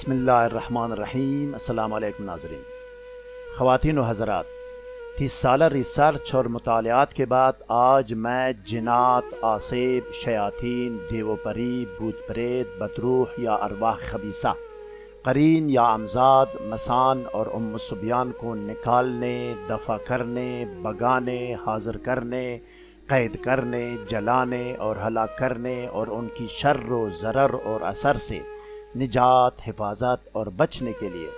बिस्मिल्लाहिर्रहमानिर्रहीम। अस्सलाम वालेकुम नाज़रीन, ख़वातीन व हज़रात, 30 साला रिसर्च और मुतालियात के बाद आज मैं जिन्नात, आसेब, शयातीन, देवोपरी, भूत प्रेत, बदरूह या अरवाह खबीसा, करीन या अमजाद, मसान और उम्म सुबियान को निकालने, दफ़ा करने, बगाने, हाज़िर करने, कैद करने, जलाने और हलाक करने और उनकी शर्र व ज़रर और असर से निजात, हिफाजत और बचने के लिए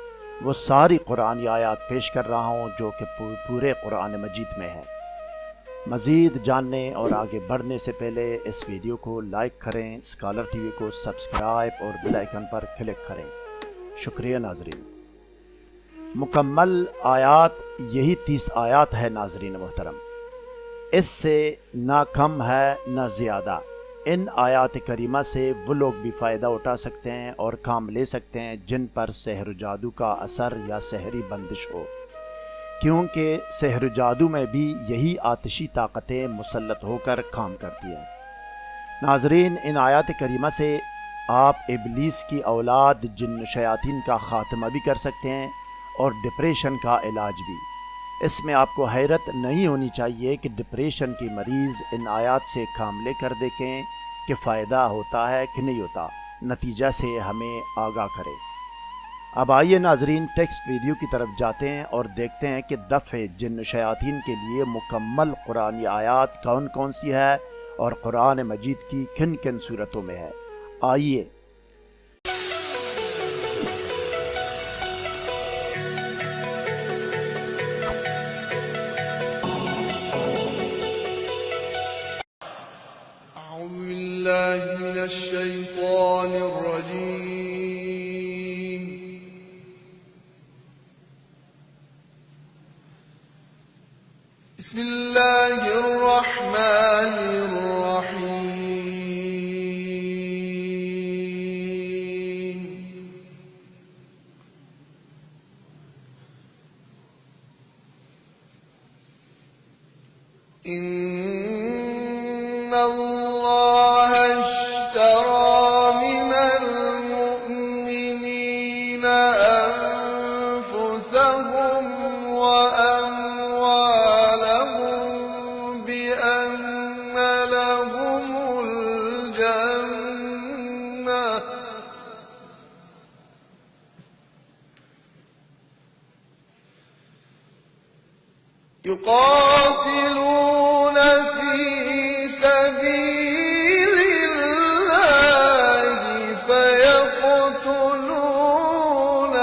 वो सारी कुरानी आयात पेश कर रहा हूँ जो कि पूरे कुरान मजीद में है। मज़ीद जानने और आगे बढ़ने से पहले इस वीडियो को लाइक करें, स्कॉलर टीवी को सब्सक्राइब और बेल आइकन पर क्लिक करें। शुक्रिया नाजरीन। मुकम्मल आयात यही 30 आयात है नाजरीन मोहतरम, इससे ना कम है ना ज़्यादा। इन आयात करीमा से वो लोग भी फ़ायदा उठा सकते हैं और काम ले सकते हैं जिन पर सहर जादू का असर या सहरी बंदिश हो, क्योंकि सहर जादू में भी यही आतिशी ताकतें मुसल्लत होकर काम करती हैं। नाजरीन, इन आयात करीमा से आप इबलीस की औलाद जिन्न शयातीन का ख़ात्मा भी कर सकते हैं और डिप्रेशन का इलाज भी। इसमें आपको हैरत नहीं होनी चाहिए कि डिप्रेशन के मरीज़ इन आयात से काम लेकर देखें कि फ़ायदा होता है कि नहीं होता, नतीजा से हमें आगाह करें। अब आइए नाजरीन, टेक्स्ट वीडियो की तरफ जाते हैं और देखते हैं कि दफ़े जिन्न शयातीन के लिए मुकम्मल कुरानी आयात कौन कौन सी है और कुरान मजीद की किन किन सूरतों में है। आइए। إن الله اشترى من المؤمنين أنفسهم وأموالهم بأن لهم الجنة يقاتلون في سبيل الله فيقتلون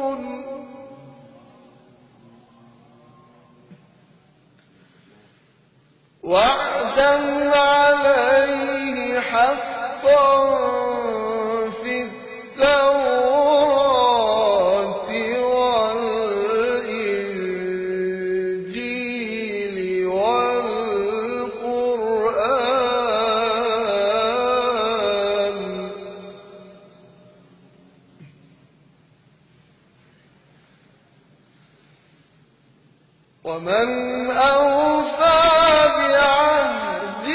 ويقتلون وعدا عليه حقا في التوراة والإنجيل والقرآن ومن أوفى بعهده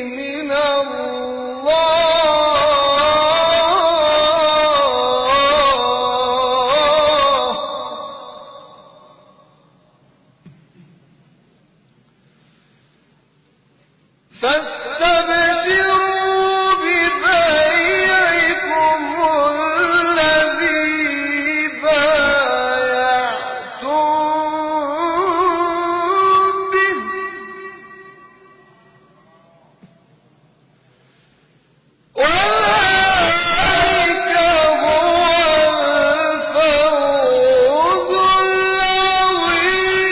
من الله فاستبشروا ببيعكم الذي بايعتم به وذلك هو الفوز العظيم.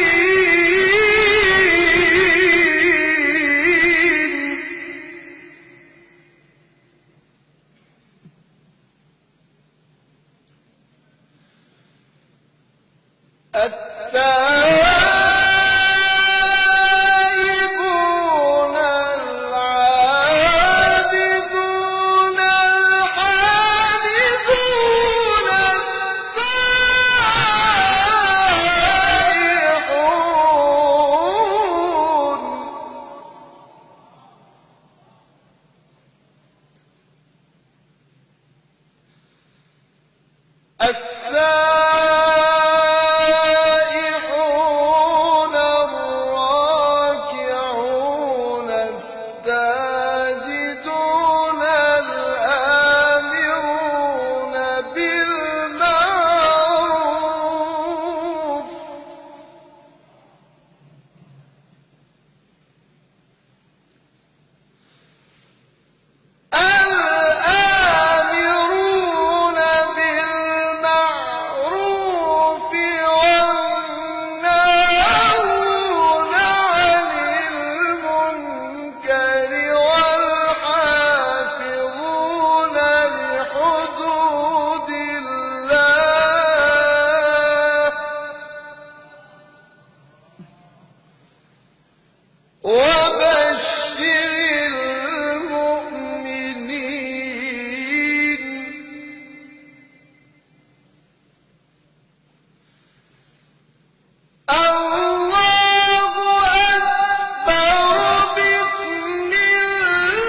التائبون العابدون الحامدون السائحون السائحون الراكعون الساجدون الآمرون بالمعروف والناهون عن المنكر والحافظون لحدود الله وبشر المؤمنين الله أكبر بسم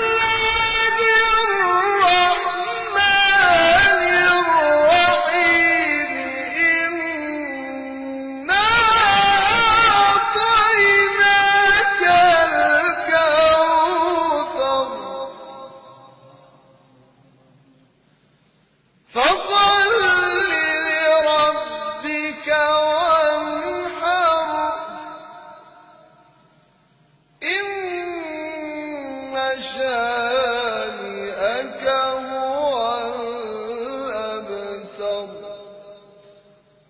الله الرحمن الرحيم إنا أعطيناك الكوثر فصل لربك وانحر إن شانئك هو الأبتر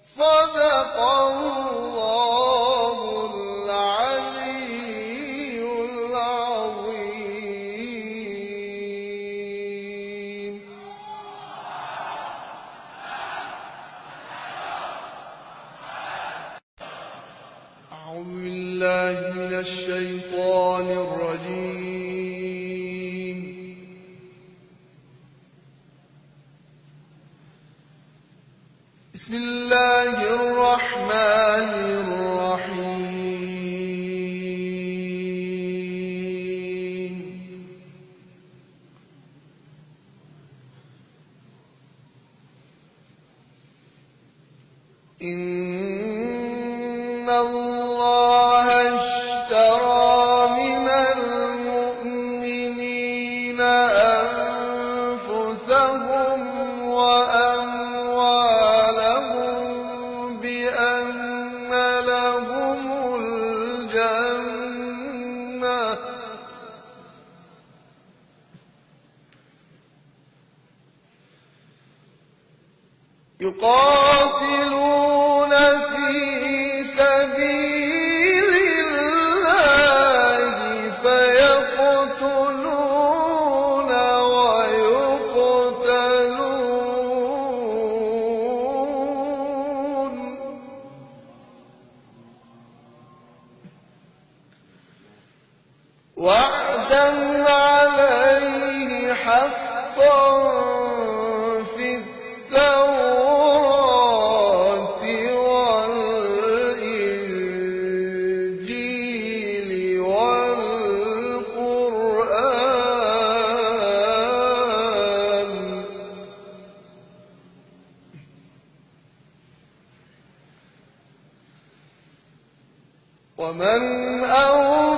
صدق الله العلي العظيم. أعوذ بالله من الشيطان الرجيم. بسم الله الرحمن الرحيم. إن الله اشترى من المؤمنين أنفسهم وأموالهم بأن لهم الجنة يقاتلون في سبيل الله فيقتلون ويقتلون وعدا عليه حقا في التوراة والإنجيل والقرآن ومن أوفى